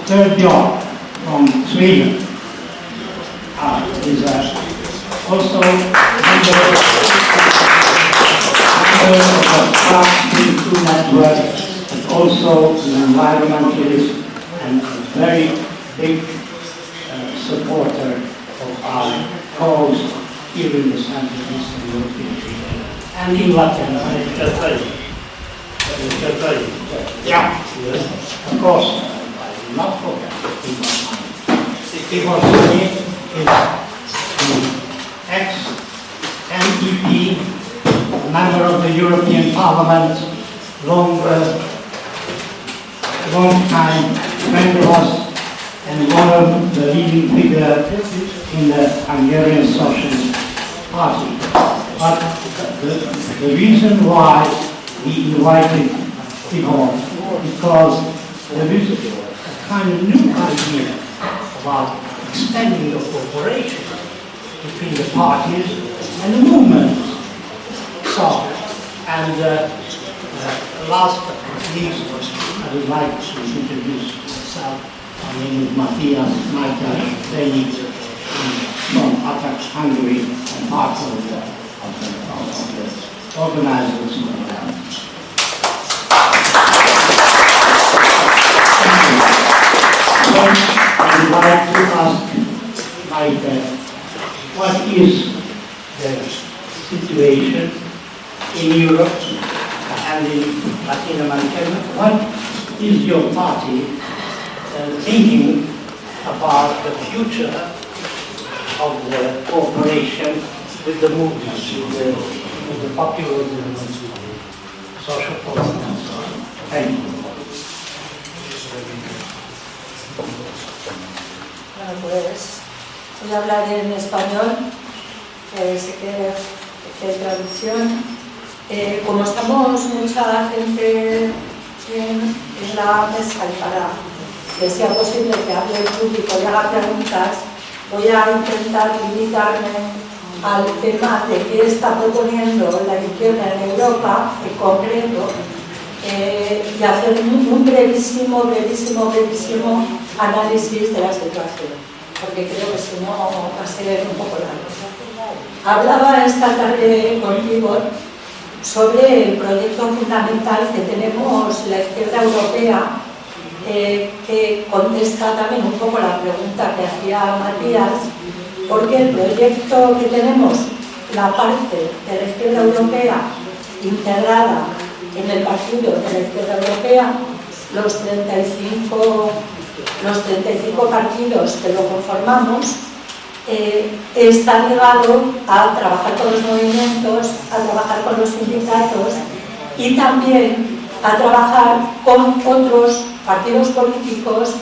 third Björk from Sweden is also member of the SZAB-aktivista network, and also an environmentalist and a very big supporter of our cause here in the Central Eastern European region and in Latin America. Yeah, of course, I will not forget Tibor is the ex-MEP, member of the European Parliament, long time friend of us, and one of the leading figures in the Hungarian Socialist Party. But the reason why we invited Tibor, because there is a kind of new idea about extending the cooperation between the parties and the movements. So, and last but not least, I would like to introduce myself. My name is Mátyás, Benyik, from Hungary, and part of the organizers of the event. I would like to ask Maite, what is the situation in Europe and in Latin America? What is your party thinking about the future of the cooperation with the movements, with the popular movements, with the social movements, and so on? Thank you. Bueno, pues voy a hablar en español, sé que hay traducción. Como estamos mucha gente en la mesa y para que sea posible que hable el público y haga preguntas, voy a intentar limitarme al tema de qué está proponiendo la izquierda en Europa, en concreto, y hacer un brevísimo análisis de la situación, porque creo que si no va a ser un poco largo. Hablaba esta tarde con Tibor sobre el proyecto fundamental que tenemos la izquierda europea, que contesta también un poco la pregunta que hacía Matías, porque el proyecto que tenemos, la parte de la izquierda europea integrada en el partido de la izquierda europea, los 35 partidos que lo conformamos, está ligado a trabajar con los movimientos, a trabajar con los sindicatos y también a trabajar con otros partidos políticos,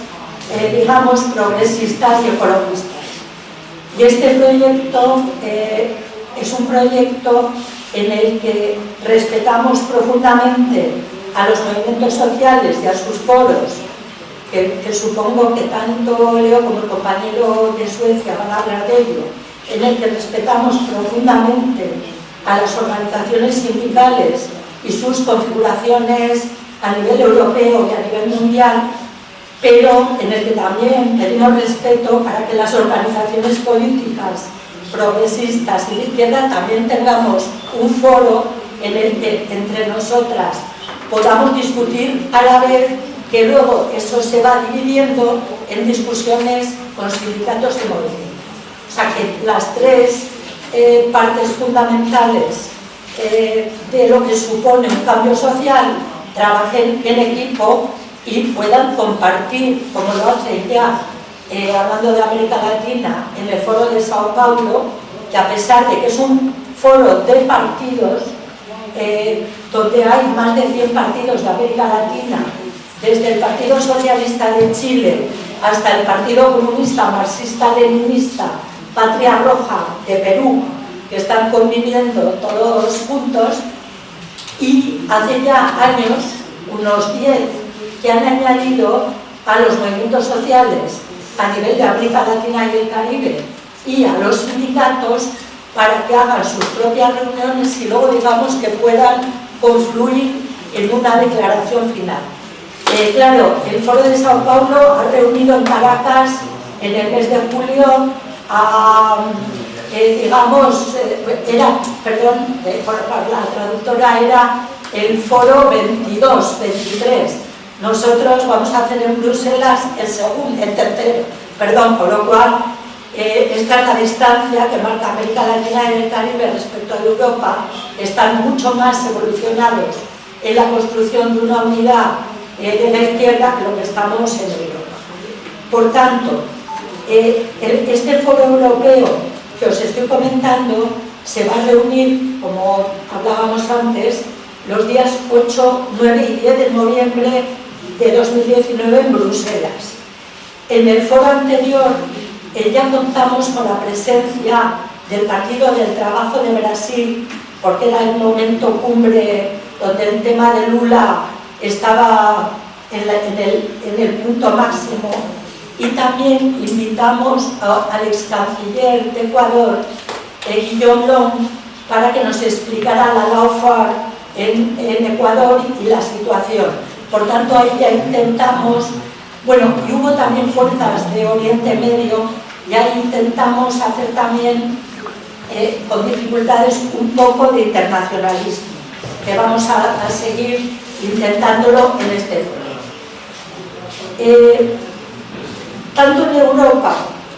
digamos, progresistas y ecologistas. Y este proyecto es un proyecto en el que respetamos profundamente a los movimientos sociales y a sus foros, que supongo que tanto Leo como el compañero de Suecia van a hablar de ello, en el que respetamos profundamente a las organizaciones sindicales y sus configuraciones a nivel europeo y a nivel mundial, pero en el que también pedimos respeto para que las organizaciones políticas progresistas y de izquierda también tengamos un foro en el que entre nosotras podamos discutir a la vez, que luego eso se va dividiendo en discusiones con sindicatos y movimientos. O sea que las tres partes fundamentales de lo que supone un cambio social trabajen en equipo y puedan compartir, como lo hacen ya, hablando de América Latina, en el foro de Sao Paulo, que a pesar de que es un foro de partidos, donde hay más de 100 partidos de América Latina, desde el Partido Socialista de Chile hasta el Partido Comunista Marxista-Leninista, Patria Roja de Perú, que están conviviendo todos juntos, y hace ya años, unos 10, que han añadido a los movimientos sociales a nivel de América Latina y el Caribe y a los sindicatos para que hagan sus propias reuniones y luego digamos que puedan confluir en una declaración final. claro, el Foro de Sao Paulo ha reunido en Caracas en el mes de julio a, digamos, la traductora era el Foro 22, 23. Nosotros vamos a hacer en Bruselas el tercero, por lo cual esta es la distancia que marca América Latina y el Caribe respecto a Europa. Están mucho más evolucionados en la construcción de una unidad de la izquierda que lo que estamos en Europa. Por tanto, este foro europeo que os estoy comentando se va a reunir, como hablábamos antes, los días 8, 9 y 10 de noviembre de 2019 en Bruselas. En el foro anterior ya contamos con la presencia del Partido del Trabajo de Brasil, porque era el momento cumbre donde el tema de Lula estaba en el punto máximo, y también invitamos al ex canciller de Ecuador, Guillaume Long, para que nos explicara la LAUFAR en Ecuador y la situación. Por tanto, ahí ya intentamos, bueno, y hubo también fuerzas de Oriente Medio, y ahí intentamos hacer también, con dificultades, un poco de internacionalismo, que vamos a seguir intentándolo en este foro. Tanto en Europa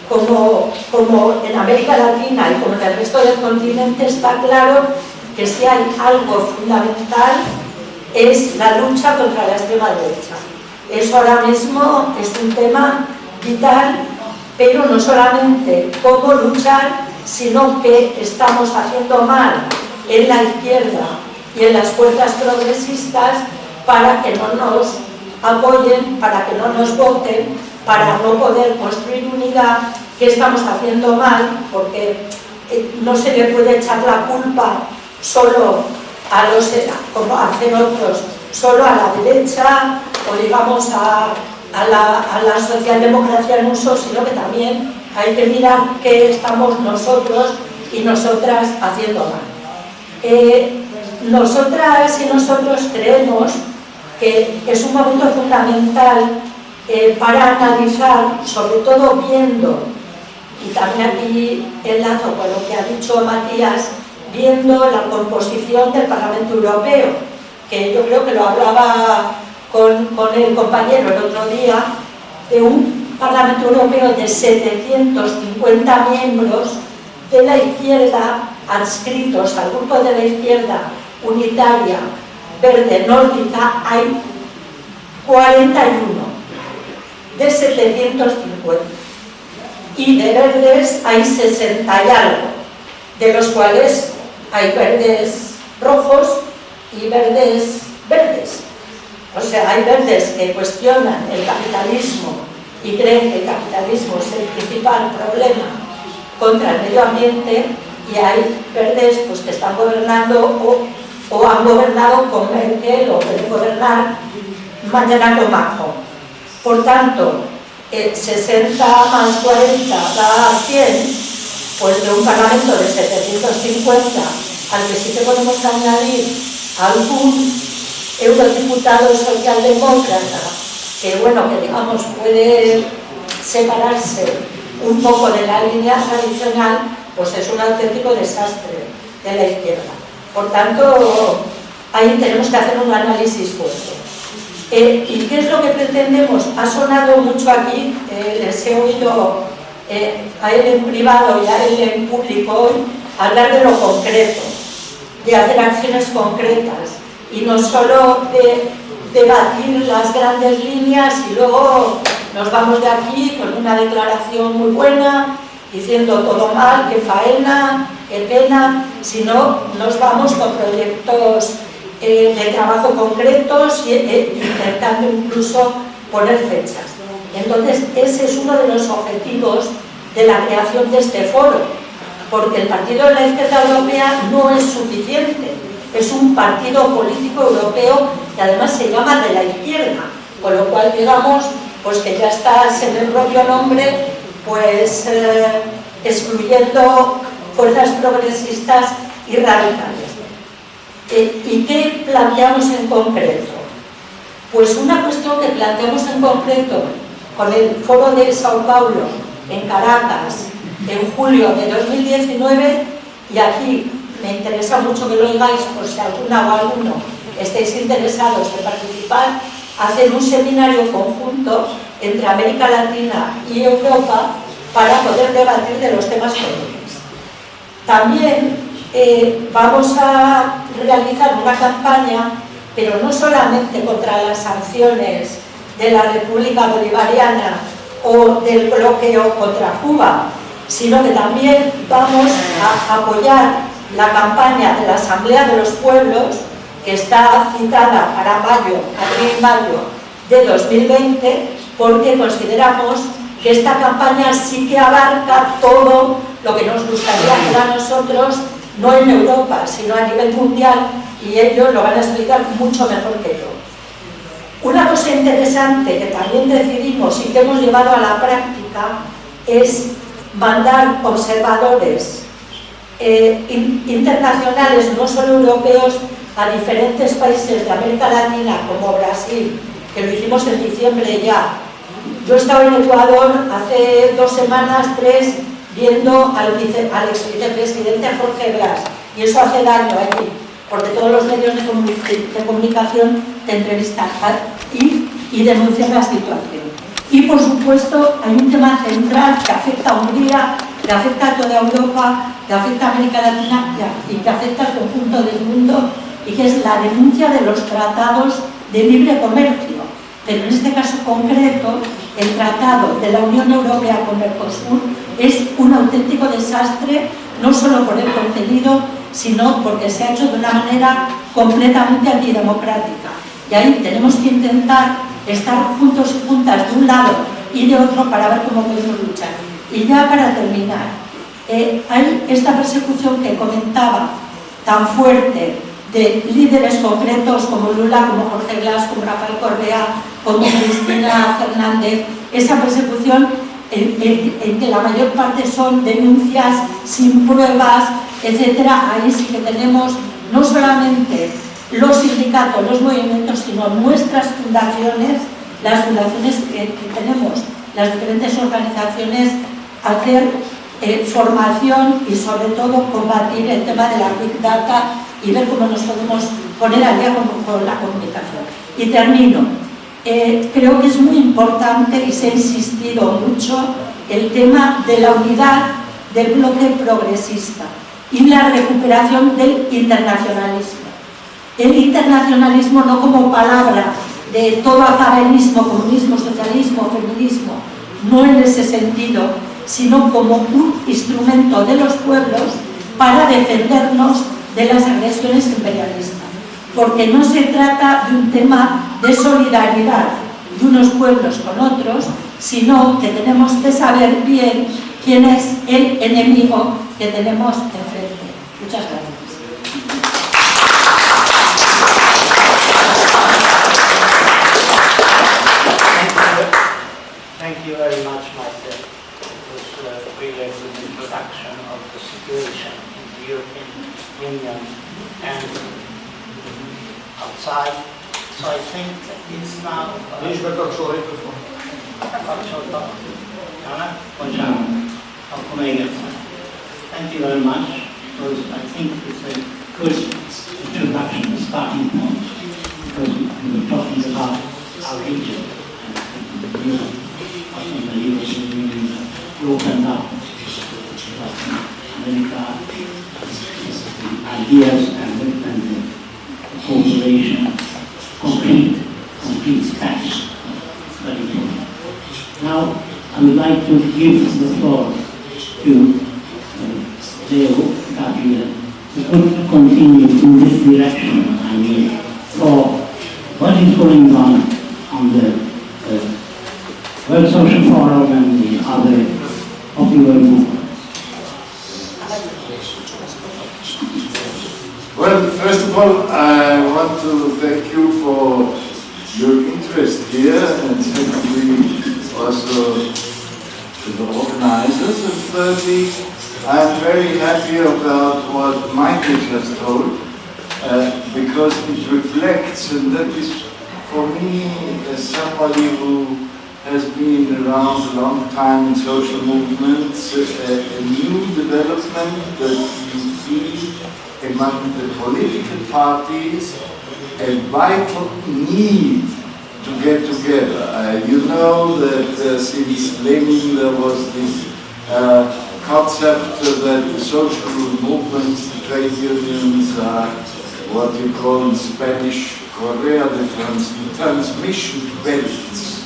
como en América Latina y como en el resto del continente está claro que si hay algo fundamental es la lucha contra la extrema derecha. Eso ahora mismo es un tema vital, pero no solamente cómo luchar, sino que estamos haciendo mal en la izquierda y en las fuerzas progresistas para que no nos apoyen, para que no nos voten, para no poder construir unidad, que estamos haciendo mal, porque no se le puede echar la culpa solo a los, como hacen otros, solo a la derecha o digamos a la socialdemocracia en uso, sino que también hay que mirar qué estamos nosotros y nosotras haciendo mal. Nosotras y nosotros creemos que es un momento fundamental para analizar, sobre todo viendo, y también aquí enlazo con lo que ha dicho Matías, viendo la composición del Parlamento Europeo, que yo creo que lo hablaba con el compañero el otro día, de un Parlamento Europeo de 750 miembros de la izquierda adscritos al grupo de la izquierda unitaria, verde, nórdica, hay 41 de 750, y de verdes hay 60 y algo, de los cuales hay verdes rojos y verdes verdes. O sea, hay verdes que cuestionan el capitalismo y creen que el capitalismo es el principal problema contra el medio ambiente, y hay verdes pues, que están gobernando o han gobernado con Merkel o pueden gobernar mañana con Macron. Por tanto, 60 más 40 da 100, pues de un parlamento de 750, al que sí que podemos añadir algún eurodiputado socialdemócrata, que bueno, que digamos puede separarse un poco de la línea tradicional, pues es un auténtico desastre de la izquierda. Por tanto, ahí tenemos que hacer un análisis fuerte. ¿Y qué es lo que pretendemos? Ha sonado mucho aquí, les he oído a él en privado y a él en público hoy hablar de lo concreto, de hacer acciones concretas y no solo de debatir las grandes líneas y luego nos vamos de aquí con una declaración muy buena diciendo todo mal, qué faena, qué pena, sino nos vamos con proyectos de trabajo concretos e intentando incluso poner fechas. Entonces, ese es uno de los objetivos de la creación de este foro, porque el Partido de la Izquierda Europea no es suficiente, es un partido político europeo que además se llama de la izquierda, con lo cual digamos pues que ya está en el propio nombre, pues excluyendo fuerzas progresistas y radicales. ¿Y qué planteamos en concreto? Pues una cuestión que planteamos en concreto con el foro de Sao Paulo en Caracas en julio de 2019, y aquí me interesa mucho que lo oigáis por si alguna o alguno estéis interesados en participar, hacer un seminario conjunto entre América Latina y Europa para poder debatir de los temas comunes. También vamos a realizar una campaña, pero no solamente contra las sanciones de la República Bolivariana o del bloqueo contra Cuba, sino que también vamos a apoyar la campaña de la Asamblea de los Pueblos, que está citada para abril-mayo de 2020, porque consideramos que esta campaña sí que abarca todo lo que nos gustaría hacer a nosotros, no en Europa, sino a nivel mundial, y ellos lo van a explicar mucho mejor que yo. Una cosa interesante que también decidimos y que hemos llevado a la práctica es mandar observadores internacionales, no solo europeos, a diferentes países de América Latina, como Brasil, que lo hicimos en diciembre ya. Yo he estado en Ecuador hace 2 semanas, 3, viendo al ex vicepresidente Jorge Blas, y eso hace daño allí, porque todos los medios de comunicación te entrevistan y denuncian la situación. Y por supuesto hay un tema central que afecta a Hungría, que afecta a toda Europa, que afecta a América Latina y que afecta al conjunto del mundo, y que es la denuncia de los tratados de libre comercio. Pero en este caso concreto, el tratado de la Unión Europea con Mercosur es un auténtico desastre, no solo por el contenido, sino porque se ha hecho de una manera completamente antidemocrática. Y ahí tenemos que intentar estar juntos y juntas de un lado y de otro para ver cómo podemos luchar. Y ya para terminar, hay esta persecución que comentaba tan fuerte de líderes concretos como Lula, como Jorge Blas, como Rafael Correa, como Cristina Fernández, esa persecución en que la mayor parte son denuncias sin pruebas, etcétera. Ahí sí que tenemos no solamente los sindicatos, los movimientos, sino nuestras fundaciones, las fundaciones que tenemos, las diferentes organizaciones, hacer formación y sobre todo combatir el tema de la Big Data y ver cómo nos podemos poner al día con la comunicación. Y termino. Creo que es muy importante y se ha insistido mucho el tema de la unidad del bloque progresista y la recuperación del internacionalismo. El internacionalismo no como palabra de todo acabelismo, comunismo, socialismo, feminismo, no en ese sentido, sino como un instrumento de los pueblos para defendernos de las agresiones imperialistas. Porque no se trata de un tema de solidaridad de unos pueblos con otros, sino que tenemos que saber bien quién es el enemigo que tenemos enfrente. Muchas gracias. Thank you very much, Maite. It was really a good introduction of the situation in the European Union and outside. So I think it's now... Thank you very much, because I think it's a good introduction, a starting point, because we were talking about our region and Europe. I think the European Union opened up America, ideas and the cooperation, complete steps. It's very important. Now, I would like to give the floor to Gabriel, to continue in this direction, I mean, for what is going on the World Social Forum and the other popular movements. Well, first of all, I want to thank you for your interest here, and secondly, also to the organizers. And thirdly, I'm very happy about what Maite just told, because it reflects, and that is for me, as somebody who has been around a long time in social movements, a new development that you see among the political parties, a vital need to get together. You know that since Lenin there was this concept that the social movements, the trade unions are what you call in Spanish Korea, the transmission belts.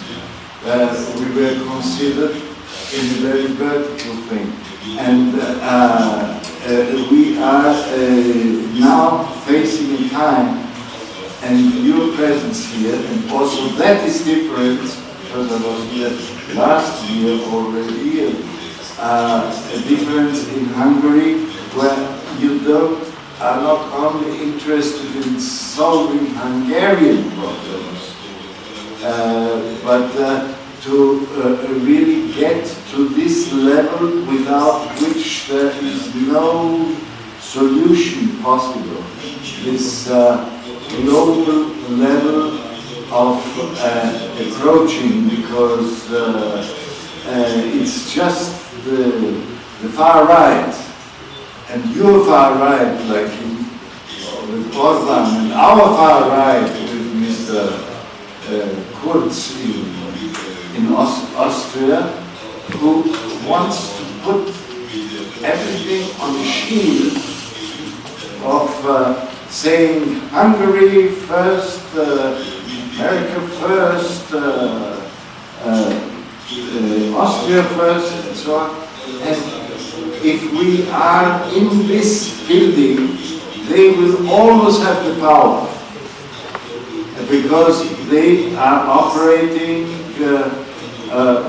We were considered in a very vertical thing. And we are now facing a time, and your presence here, and also that is different, because I was here last year already, a difference in Hungary, where you are not only interested in solving Hungarian problems, but to really get to this level without which there is no solution possible. This global level of approaching, because it's just the far right, and your far right, like with Orban, and our far right with Mr. Kurz in Austria, who wants to put everything on the shield of saying Hungary first, America first, Austria first, and so on. And if we are in this building, they will always have the power, because they are operating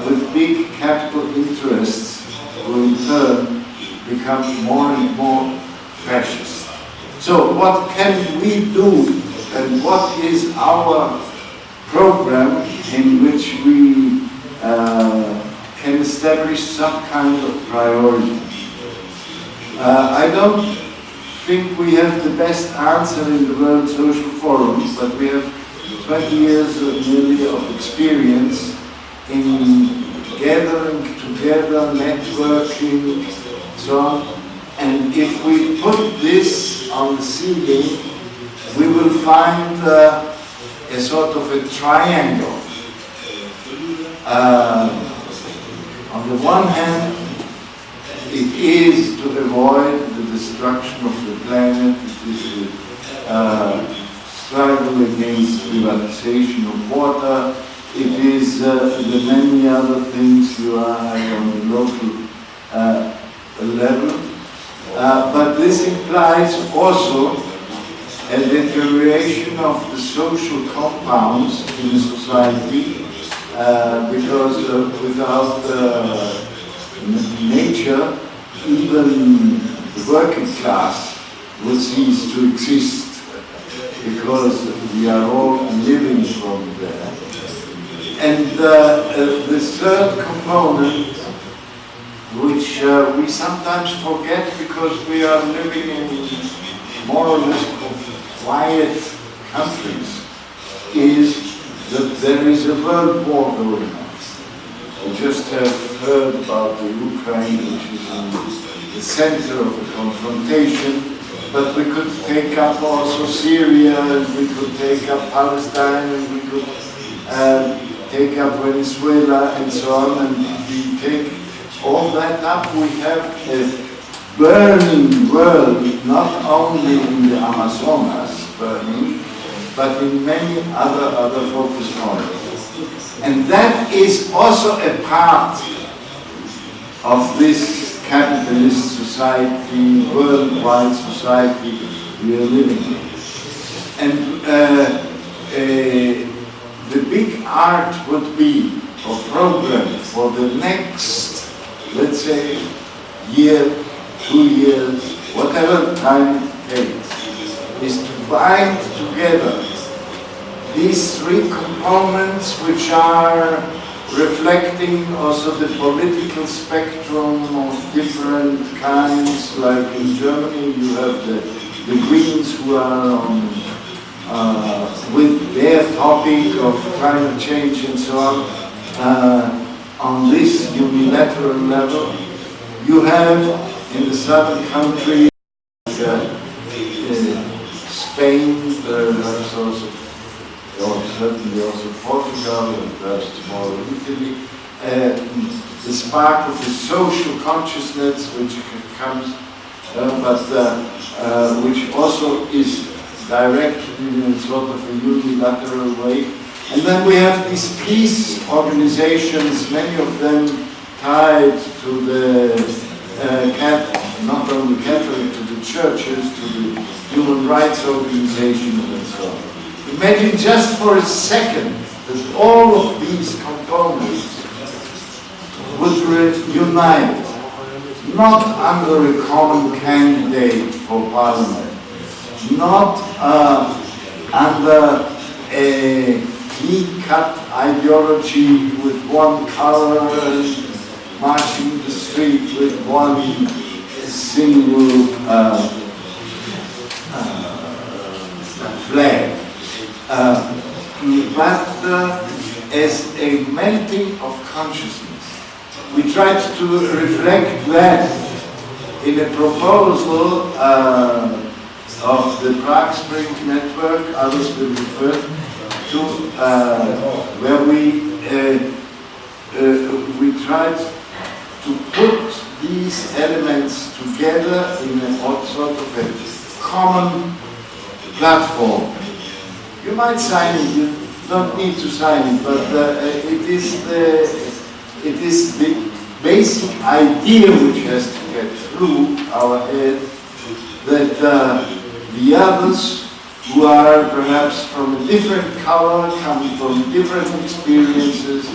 with big capital interests, who in turn become more and more fascist. So what can we do, and what is our program in which we can establish some kind of priority? I don't think we have the best answer in the World Social Forum, but we have 20 years nearly of experience in gathering together, networking, so on. And if we put this on the ceiling, we will find a sort of a triangle. On the one hand, it is to avoid the destruction of the planet, it is to struggle against privatization of water, it is the many other things you are on a local level. But this implies also a deterioration of the social compounds in society, because without nature, even the working class will cease to exist, because we are all living from there. And the third component, which we sometimes forget because we are living in more or less quiet countries, is that there is a world war going on. We just have heard about the Ukraine, which is in the center of the confrontation, but we could take up also Syria, and we could take up Palestine, and we could take up Venezuela, and so on. And if we take all that up, we have a burning world, not only in the Amazonas burning, but in many other focus points. And that is also a part of this capitalist society, worldwide society we are living in. And the big art would be, or program for the next, let's say, year, 2 years, whatever time it takes, is to bind together these three components, which are reflecting also the political spectrum of different kinds. Like in Germany, you have the Greens, who are with their topic of climate change and so on this unilateral level. You have in the southern countries, Spain, perhaps also, certainly also Portugal, and perhaps tomorrow Italy, the spark of the social consciousness which comes, which also is directed in a sort of a unilateral way. And then we have these peace organizations, many of them tied to the not only Catholic, to the churches, to the human rights organizations and so on. Imagine just for a second that all of these components would unite, not under a common candidate for parliament, not under a clean-cut ideology with one color and marching the street with one single flag, but as a melting of consciousness. We tried to reflect that in a proposal of the Prague Spring Network, others will refer to, where we tried to put these elements together in a sort of a common platform. You might sign it, you don't need to sign it, but it is the basic idea which has to get through our head, that the others who are perhaps from a different color, coming from different experiences,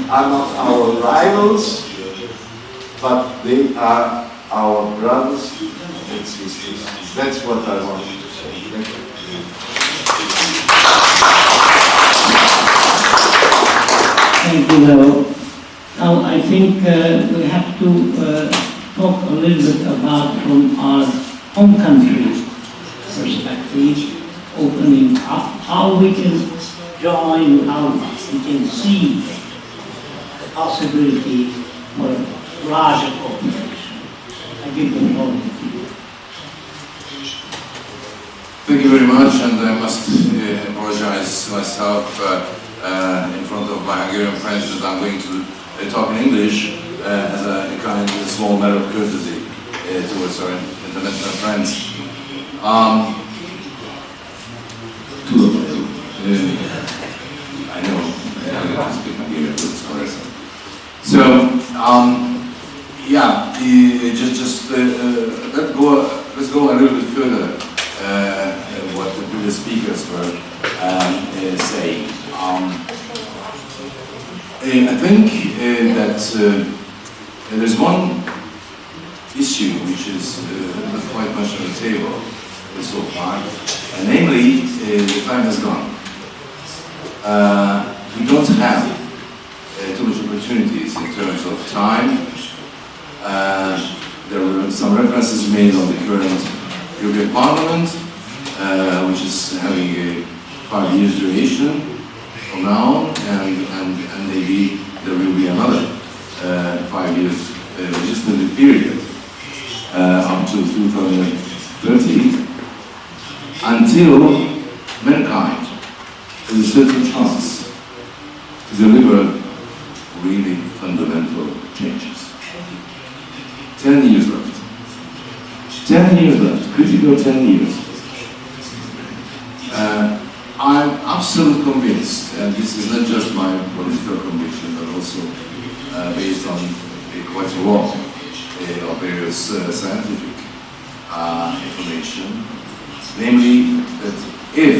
are not our rivals, but they are our brothers and sisters. That's what I wanted to say. Thank you. Thank you, Leo. Now, I think we have to talk a little bit about, from our home country perspective, opening up, how we can join, how we can see the possibility for larger cooperation. I give the floor to you. Thank you very much, and I must apologize myself in front of my Hungarian friends that I'm going to talk in English as a kind of small matter of courtesy towards our international friends. I know I don't speak Hungarian, but it's correct. So, yeah, let's go a little bit further what the previous speakers were saying. I think that there's one issue which is not quite much on the table so far, and namely, the time has gone. We don't have too much opportunities in terms of time. There were some references made on the current European Parliament, which is having a 5 years duration from now, and maybe there will be another 5 years legislative period up to 2030, until mankind has a certain chance to deliver really fundamental changes. 10 years left. 10 years left, critical 10 years. I'm absolutely convinced, and this is not just my political conviction, but also based on quite a lot of various scientific information, namely that if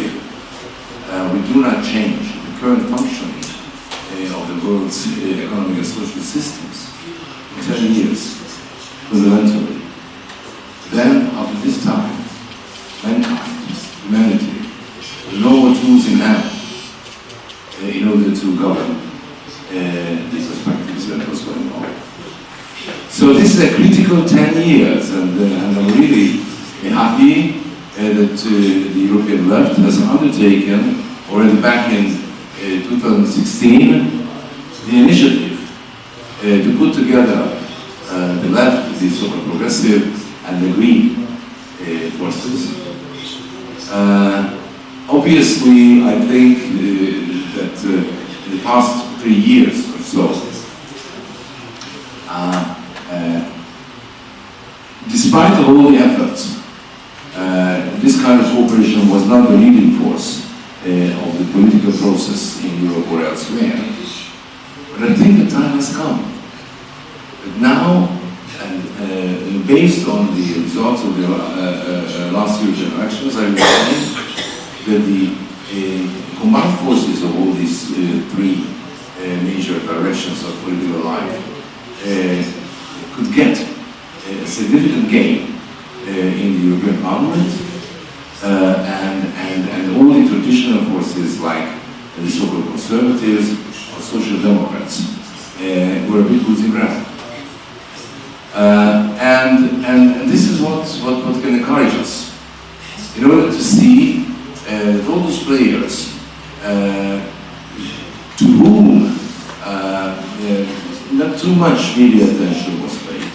we do not change the current functioning of the world's economic and social systems in 10 years, fundamentally, then after this time, mankind, humanity, will no more tools in hand in order to govern these perspectives and what's going on. So this is a critical 10 years, and I'm really happy that the European left has undertaken already back in 2016 the initiative to put together the left, the so-called progressive, and the green forces. Obviously, I think that in the past 3 years or so, despite of all the efforts, this kind of cooperation was not the leading force of the political process in Europe or elsewhere. But I think the time has come. But now, and based on the results of the last European elections, I would say that the combined forces of all these three major directions of political life could get a significant gain in the European Parliament, and all the traditional forces like the so-called conservatives or social democrats were a bit losing ground. And this is what can encourage us in order to see that all those players to whom not too much media attention was paid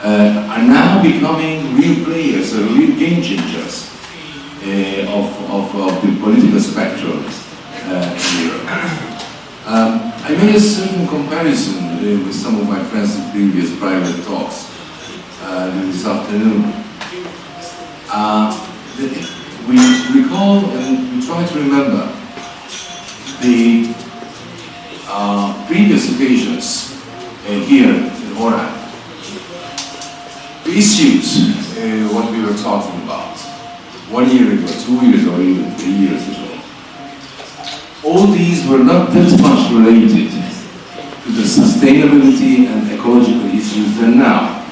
are now becoming real players, real game changers of the political spectrum in Europe. I made a certain comparison with some of my friends in previous private talks this afternoon. We recall and we try to remember the previous occasions here in Horányi. The issues, what we were talking about 1 year ago, 2 years or even 3 years ago, all these were not that much related to the sustainability and ecological issues than now.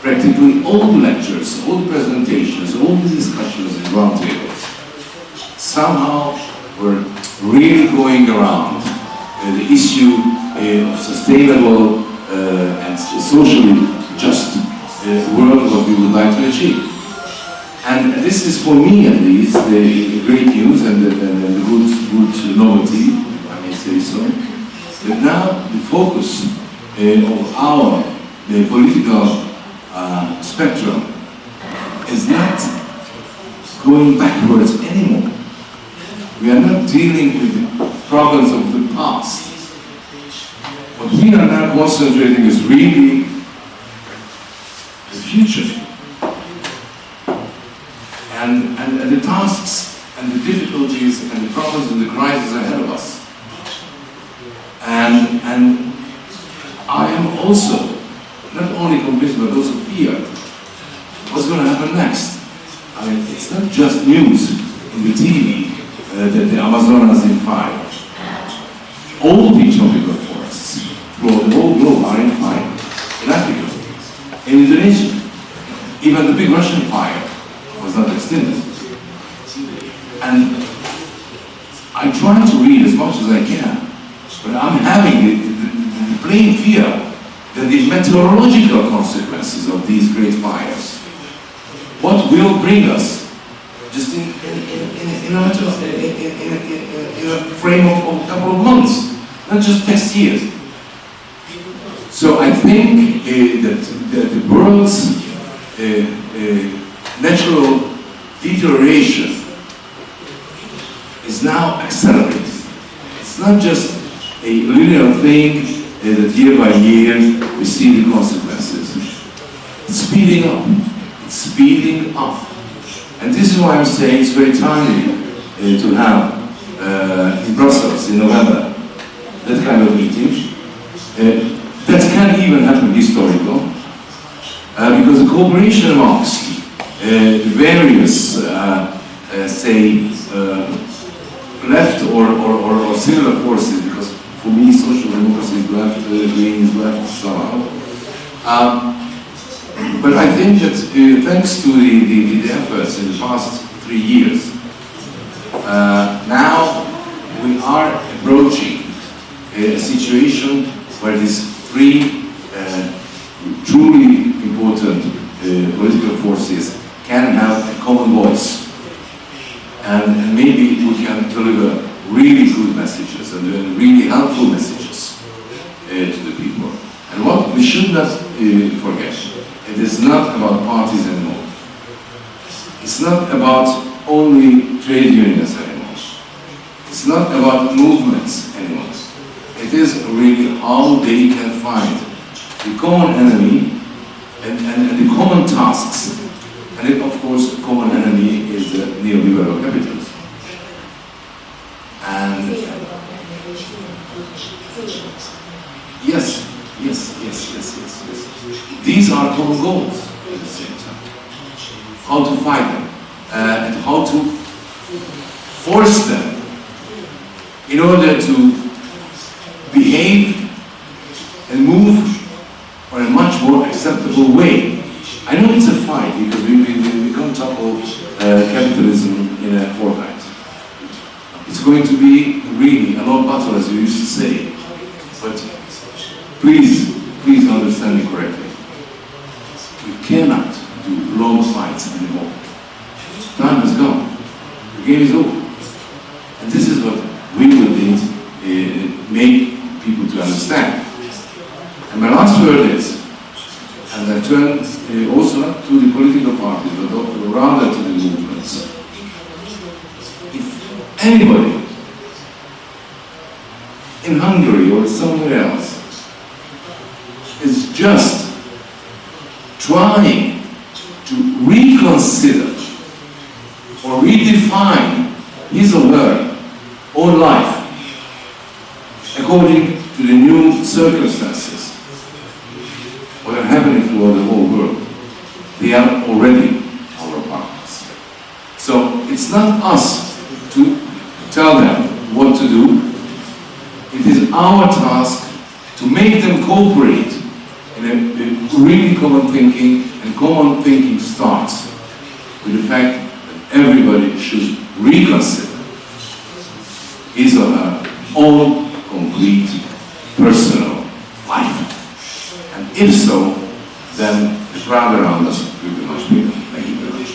Practically all the lectures, all the presentations, all the discussions and roundtables somehow were really going around the issue of sustainable and socially just world what we would like to achieve. And this is, for me at least, the great news and the good novelty, if I may say so, that now the focus of our political spectrum is not going backwards anymore. We are not dealing with the problems of the past. What we are now concentrating is really the future. And the tasks and the difficulties and the problems and the crises ahead of us. And I am also not only convinced but also feared what's going to happen next. I mean, it's not just news in the TV that the Amazonas is in fire. All the tropical forests throughout the whole globe are in fire. In Africa, in Indonesia, even the big Russian fire was not extended. And I try to read as much as I can, but I'm having the plain fear that the meteorological consequences of these great fires, what will bring us just in a frame of a couple of months, not just next year. So I think that the world's natural deterioration is now accelerating. It's not just a linear thing that year by year we see the consequences. It's speeding up. It's speeding up. And this is why I'm saying it's very timely to have in Brussels in November that kind of meeting. That can even happen historical, because the cooperation amongst the various, say, left or similar forces, because for me social democracy is left, green is left somehow. But I think that thanks to the efforts in the past 3 years, now we are approaching a situation where these three truly important political forces can have a common voice. And maybe we can deliver really good messages and really helpful messages to the people. And what we should not forget, it is not about parties anymore. It's not about only trade unions anymore. It's not about movements anymore. It is really how they can find the common enemy and the common tasks. And it, of course, the common enemy is the neoliberal capitalism. And yes. These are common goals at the same time. How to fight them and how to force them in order to behave and move in a much more acceptable way. I know it's a fight because we can't topple capitalism in a fortnight. It's going to be really a long battle, as you used to say. But please understand me correctly. We cannot do long fights anymore. Time has gone. The game is over. And this is what we will need make people to understand. And my last word is, and I turn also not to the political parties, but rather to the movements. If anybody in Hungary or somewhere else is just trying to reconsider or redefine his or her own life according to the new circumstances what are happening throughout the whole world, they are already our partners. So it's not us to tell them what to do. It is our task to make them cooperate in a really common thinking, and common thinking starts with the fact that everybody should reconsider his or her own complete personal life. And if so, then the crowd around us will be much bigger. Thank you very much.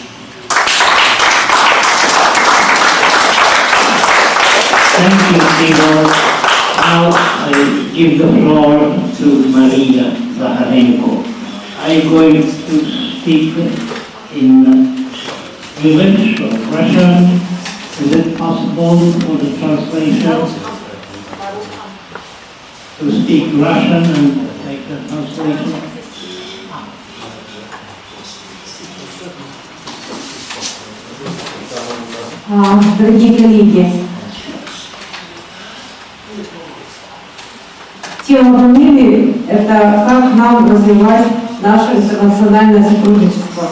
Thank you, Tibor. Now I give the floor to Marija Zaharenko. I'm going to speak in English or Russian. Is it possible for the translation to speak Russian and take the translation? Дорогие коллеги, тема фамилии – это как нам развивать наше интернациональное сотрудничество.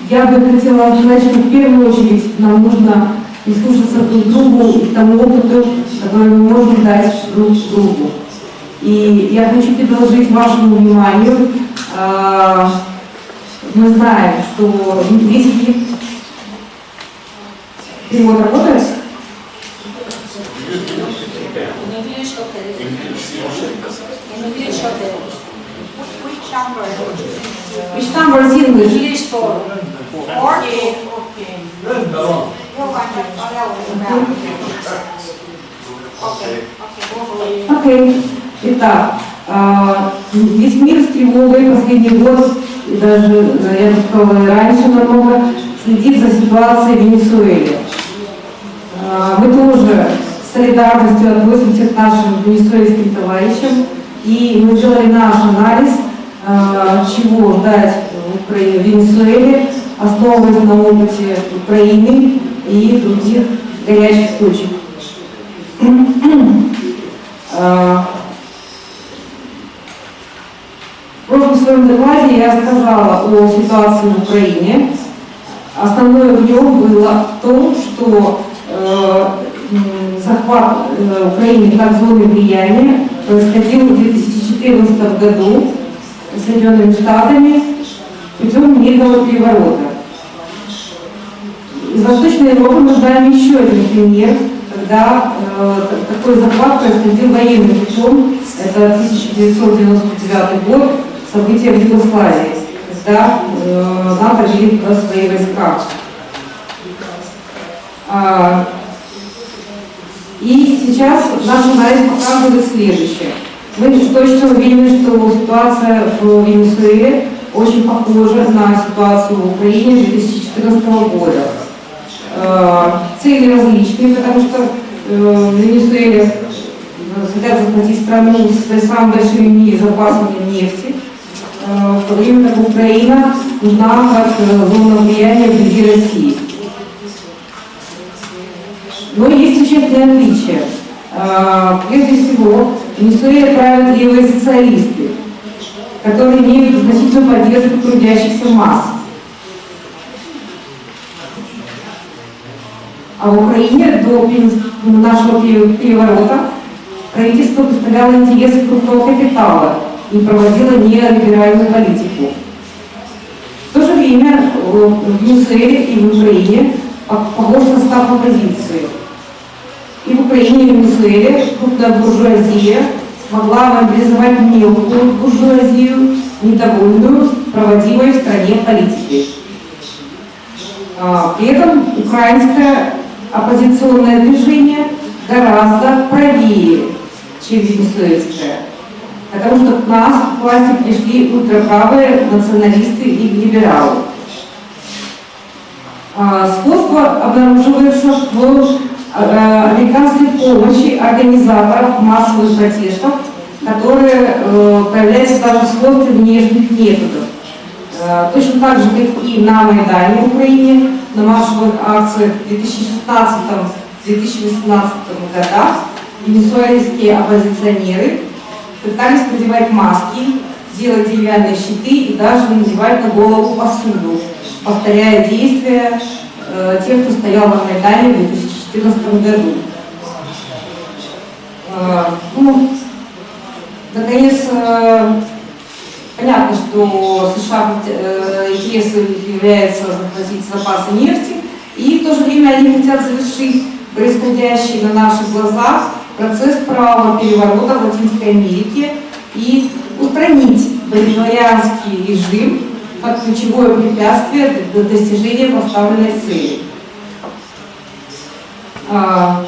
Я бы хотела сказать, что в первую очередь нам нужно прислушаться друг к другу и к тому опыту, который мы можем дать друг другу. И я хочу предложить вашему вниманию, мы знаем, что весь мир... Перевод работает? Which number is English? English 4. Окей. Итак, весь мир с тревогой последний год, и даже, я бы сказала, и раньше намного, следит за ситуацией в Венесуэле. Мы тоже с солидарностью относимся к нашим венесуэльским товарищам, и мы сделали наш анализ, чего ждать в Венесуэле, основываясь на опыте Украины и других горячих точек. В прошлом своем докладе я рассказала о ситуации в Украине. Основное в нем было то, что захват Украины как зоны влияния происходил в 2014 году Соединенными Штатами путем мирного переворота. Из Восточной Европы мы ждаем еще один пример, когда такой захват происходил военным путем. Это 1999 год, события в Югославии. когда нам повели туда свои войска. И сейчас наш анализ показывает следующее. Мы точно уверены, что ситуация в Венесуэле очень похожа на ситуацию в Украине 2014 года. Цели различные, потому что в Венесуэле хотят захватить страну с самыми большими запасами нефти, в то время как Украина нужна как зона влияния вблизи России. Но есть существенное отличие. Прежде всего, в Венесуэле правят левые социалисты, которые имеют значительную поддержку трудящихся масс. А в Украине до нашего переворота правительство представляло интересы крупного капитала и проводило неолиберальную политику. В то же время в Венесуэле и в Украине похож состав оппозиции. И в Украине, и в Венесуэле крупная буржуазия смогла мобилизовать мелкую буржуазию, недовольную проводимой в стране политикой. При этом украинское оппозиционное движение гораздо правее, чем венесуэльское, потому что к нас к власти пришли ультраправые националисты и либералы. Сходство обнаруживается в американской помощи организаторов массовых протестов, которые проявляются даже в сходстве внешних методов. Точно так же, как и на Майдане в Украине, на массовых акциях в 2016-2018 годах венесуэльские оппозиционеры пытались надевать маски, делать деревянные щиты и даже надевать на голову посуду, повторяя действия тех, кто стоял на Майдане в 2014 году. Наконец, понятно, что США интересом является захватить запасы нефти, и в то же время они хотят завершить происходящий на наших глазах процесс правого переворота в Латинской Америке и устранить боливарианский режим как ключевое препятствие для достижения поставленной цели. В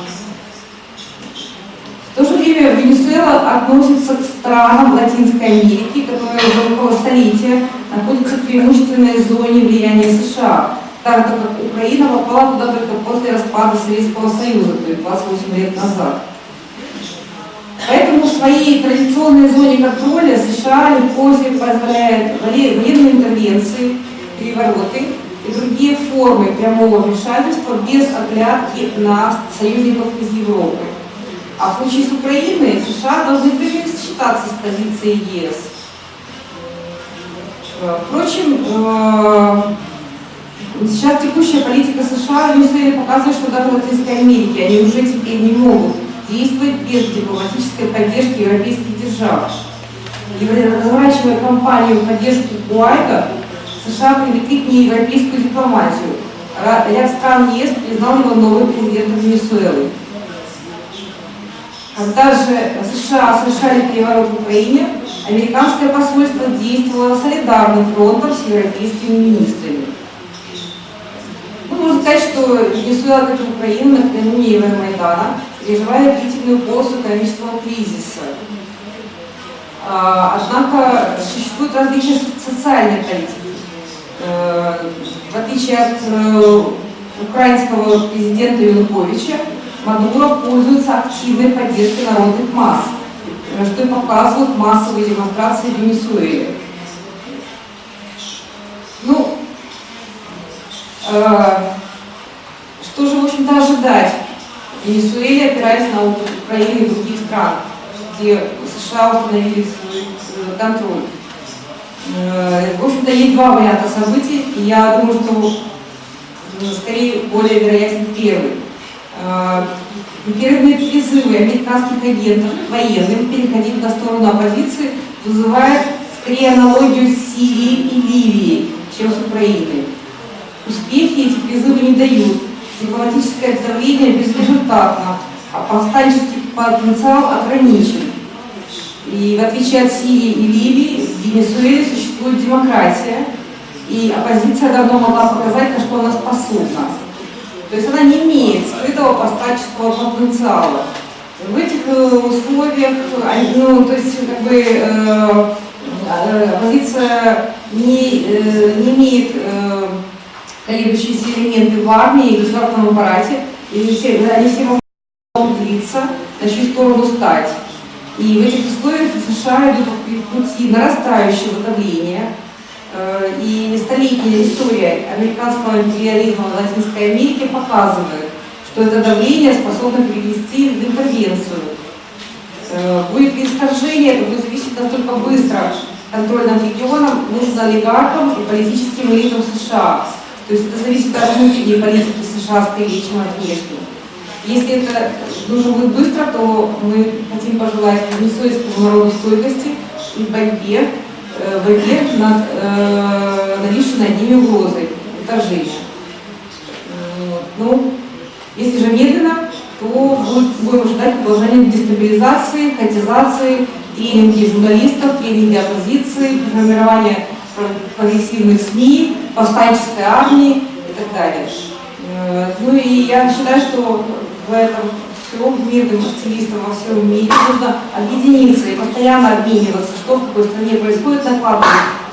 то же время Венесуэла относится к странам Латинской Америки, которые уже около столетия находятся в преимущественной зоне влияния США, так как Украина попала туда только после распада Советского Союза, то есть 28 лет назад. Поэтому в своей традиционной зоне контроля США легко себе позволяет военные интервенции, перевороты и другие формы прямого вмешательства без оглядки на союзников из Европы. А в случае с Украиной США должны считаться с позицией ЕС. Впрочем, сейчас текущая политика США в Венесуэле показывает, что даже в Латинской Америке они уже теперь не могут действовать без дипломатической поддержки европейских держав. И разворачивая кампанию поддержки Гуайдо, США привлекли к ней европейскую дипломатию. Ряд стран ЕС признал его новым президентом Венесуэлы. Когда же США совершали переворот в Украине, американское посольство действовало солидарным фронтом с европейскими министрами. Можно сказать, что Венесуэла, как и Украина, накануне Евромайдана переживает длительную полосу экономического кризиса. Однако существует различия социальной политики. В отличие от украинского президента Януковича, Мадуро пользуется активной поддержкой народных масс, что и показывают массовые демонстрации в Венесуэле. Что же, в общем-то, ожидать в Венесуэле, опираясь на опыт Украины и других стран, где США установили свой контроль? В общем-то, есть два варианта событий, и я думаю, что скорее более вероятен первый. Непрерывные призывы американских агентов военным переходить на сторону оппозиции вызывает скорее аналогию с Сирией и Ливией, чем с Украиной. Успехи эти призывы не дают, дипломатическое давление безрезультатно, а повстанческий потенциал ограничен. И в отличие от Сирии и Ливии, в Венесуэле существует демократия, И оппозиция давно могла показать, на что она способна. То есть она не имеет скрытого повстанческого потенциала. В этих условиях, ну, то есть, как бы, оппозиция не имеет колеблющиеся элементы в армии и государственном аппарате, и они все могут делиться, на чью сторону стать. И в этих условиях США идут по пути нарастающего давления, и столетняя история американского империализма в Латинской Америке показывает, что это давление способно перевести в интервенцию. Будет ли вторжение, это будет зависеть настолько быстро. Контроль над регионом нужен олигархам и политическим элитам США. То есть это зависит от внутренней политики США скорее, чем от внешней. Если это нужно будет быстро, то мы хотим пожелать венесуэльскому народу стойкости и борьбе над нависшей над ними угрозой вторжения. Ну, если же медленно, то будем ожидать продолжения дестабилизации, хаотизации, тренинги журналистов, тренинги оппозиции, формирование прогрессивных СМИ, повстанческой армии и так далее. Ну и я считаю, что в этом всем мирным активистам во всем мире нужно объединиться и постоянно обмениваться, что в какой стране происходит, накладывать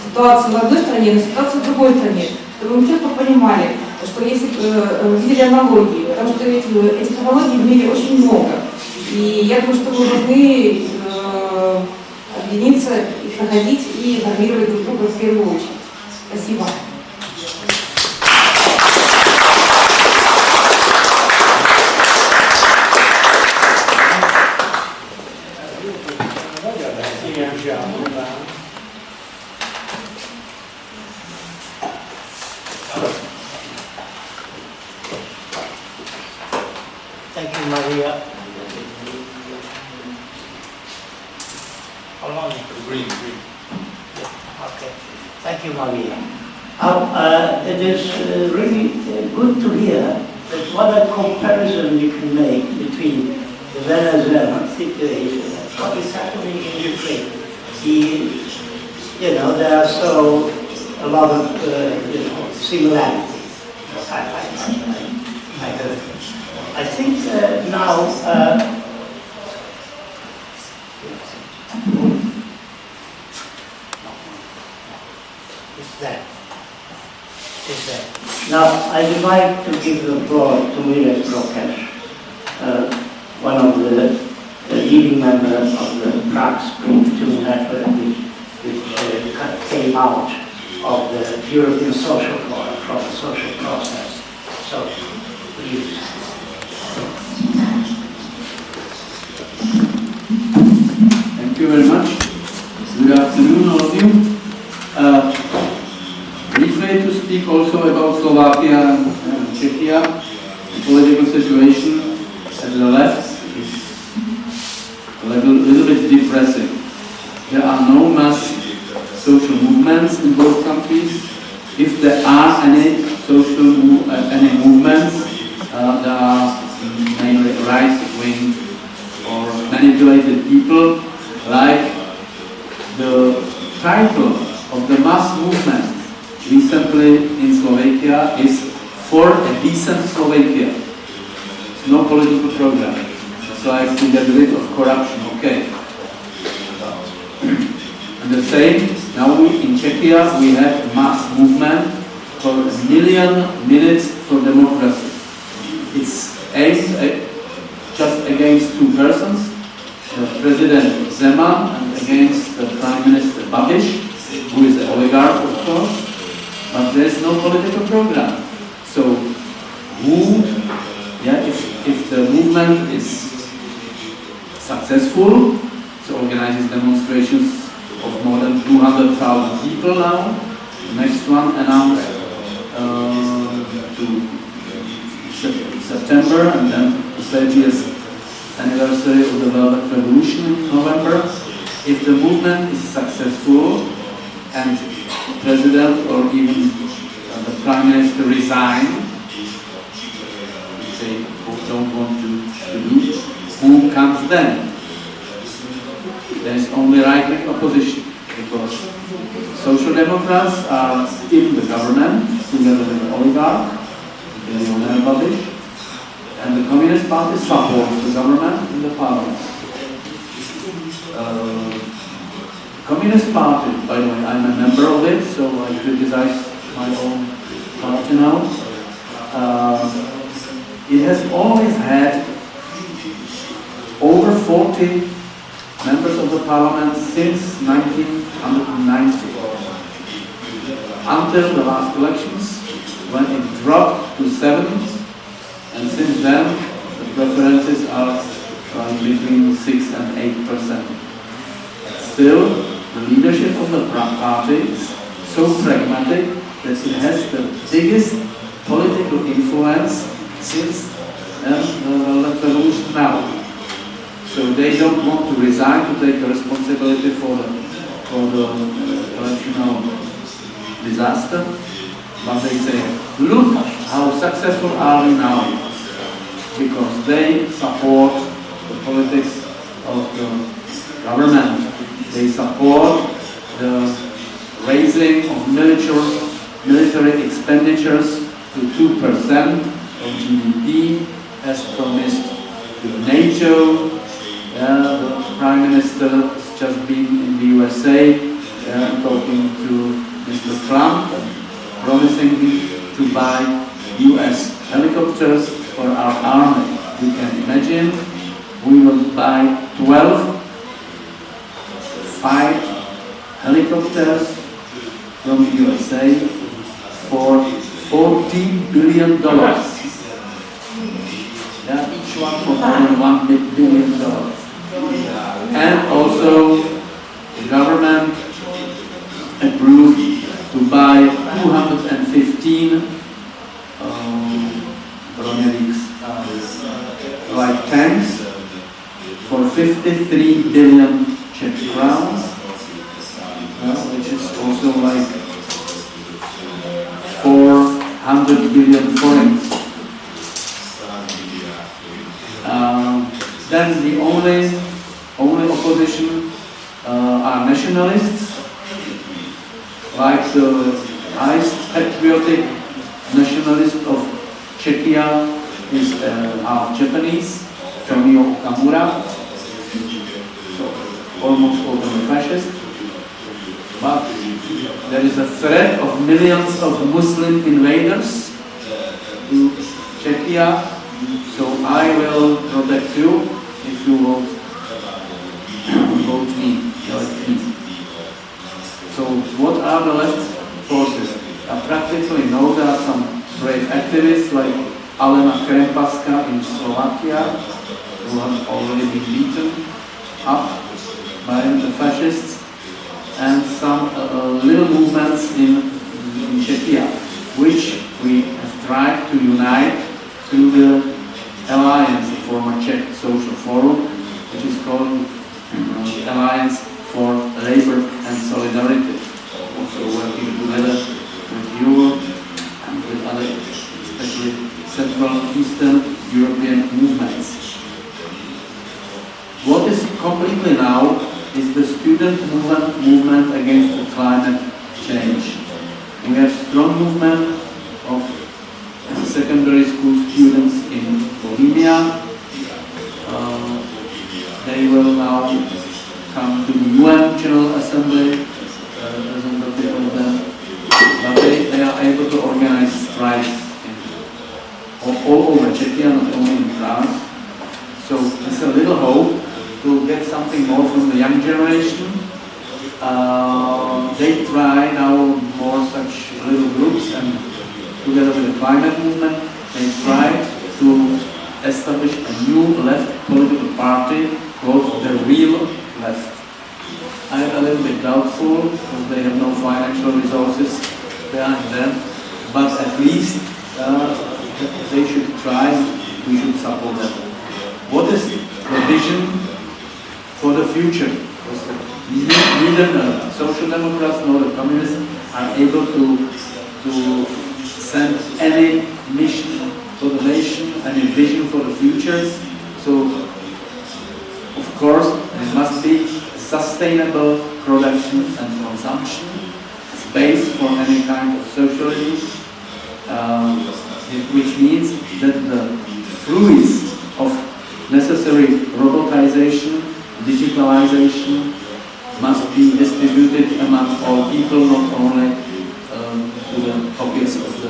ситуацию в одной стране на ситуацию в другой стране, чтобы мы четко понимали, что если видели аналогии, потому что этих аналогий в мире очень много. И я думаю, что мы должны объединиться, их находить и информировать друг друга в первую очередь. Спасибо. Thank you, Marija. How long? Green. Okay. Thank you, Marija. It is really good to hear that what a comparison you can make between the Venezuelan situation and what is happening in Ukraine. There are so a lot of similarities. I heard. I think now is that. Now I'd like to give the floor to Mirek Prokes, one of the leading members of the Prague Spring 2 network, which came out of the European Social Forum from the social process. So, please. Thank you very much. Good afternoon, all of you. Briefly to speak also about Slovakia and Czechia. The political situation at the left is a little bit depressing. There are no mass social movements in both countries. If there are any any movements, there are mainly right-wing or manipulated people, like the title of the mass movement recently in Slovakia is For a Decent Slovakia. It's no political program. It's like to get rid of corruption, okay. And the same, now in Czechia we have a mass movement for 1 million minutes for democracy. It's aimed just against two persons, President Zeman and against the Prime Minister Babiš, who is an oligarch of course, but there is no political program. So if the movement is successful, it organizes demonstrations of more than 200,000 people now. The next one announced to September, and then the 30th anniversary of the Velvet Revolution in November. If the movement is successful and the president or even the prime minister resign, which they don't want to do, who comes then? There is only right-wing opposition, because Social Democrats are in the government together with the oligarch, the billionaire body, and the Communist Party supports the government in the parliament. Communist Party, by the way, I'm a member of it, so I criticize my own party now. It has always had over 40 members of the parliament since 1990, until the last elections, when it dropped to 7, and since then the preferences are between 6 and 8%. Still, the leadership of the party is so pragmatic that it has the biggest political influence since the revolution now. So they don't want to resign to take responsibility for the electoral disaster, but they say, look how successful are we now, because they support the politics of the government. They support the raising of military expenditures to 2% of GDP as promised to NATO. The Prime Minister has just been in the USA talking to Mr. Trump and promising to buy US helicopters for our army. You can imagine, we will buy 12 fight helicopters from the USA for $40 billion. Yeah, each one for more than $1 billion. And also the government approved to buy 215 like tanks for 53 billion Czech crowns, which is also like 400 billion forints. Then the only opposition are nationalists, like the highest patriotic nationalist of Czechia is half Japanese, Tomio Okamura, so almost totally fascist. But there is a threat of millions of Muslim invaders to Czechia, so I will protect you if you vote me, elect me. So what are the left forces? I practically know there are some brave activists like Alena Krempaska in Slovakia, who have already been beaten up by the fascists, and some little movements in Czechia, which we have tried to unite through the alliance, the former Czech Social Forum, which is called Alliance for Labor and Solidarity, also working together with Europe and with other, especially Central and Eastern European movements. What is completely now is the student movement against the climate change. We have strong movement of secondary school students in Bohemia. They will now come to the UN General Assembly, representative of them, but they are able to organize strikes all over Czechia, not only in France. So it's a little hope to get something more from the young generation. They try now more such little groups, and together with the climate movement, they try to establish a new left political party called the Real Left. I'm a little bit doubtful because they have no financial resources behind them, but at least they should try, we should support them. What is the vision for the future? Neither the Social Democrats nor the Communists are able to send any mission for the nation, any vision for the future. So, of course, there must be sustainable production and assumption, space for any kind of socialism, which means that the fruits of necessary robotization, digitalization must be distributed among all people, not only to the pockets of the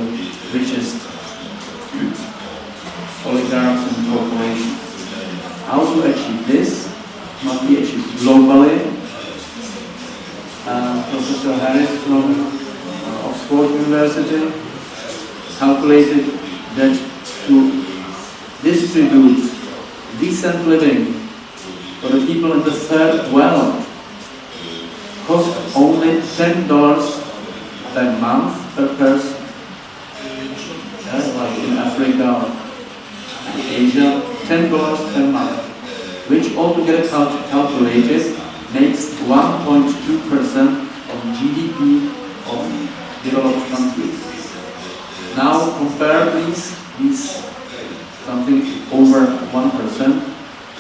richest oligarchs and corporations. How to achieve this must be achieved globally. Professor Harris from Oxford University calculated that to distribute decent living for the people in the third world cost only $10 per month per person. Like in Africa or Asia, $10 per month, which altogether calculated makes 1.2% of GDP of developed countries. Now compare please these something over 1%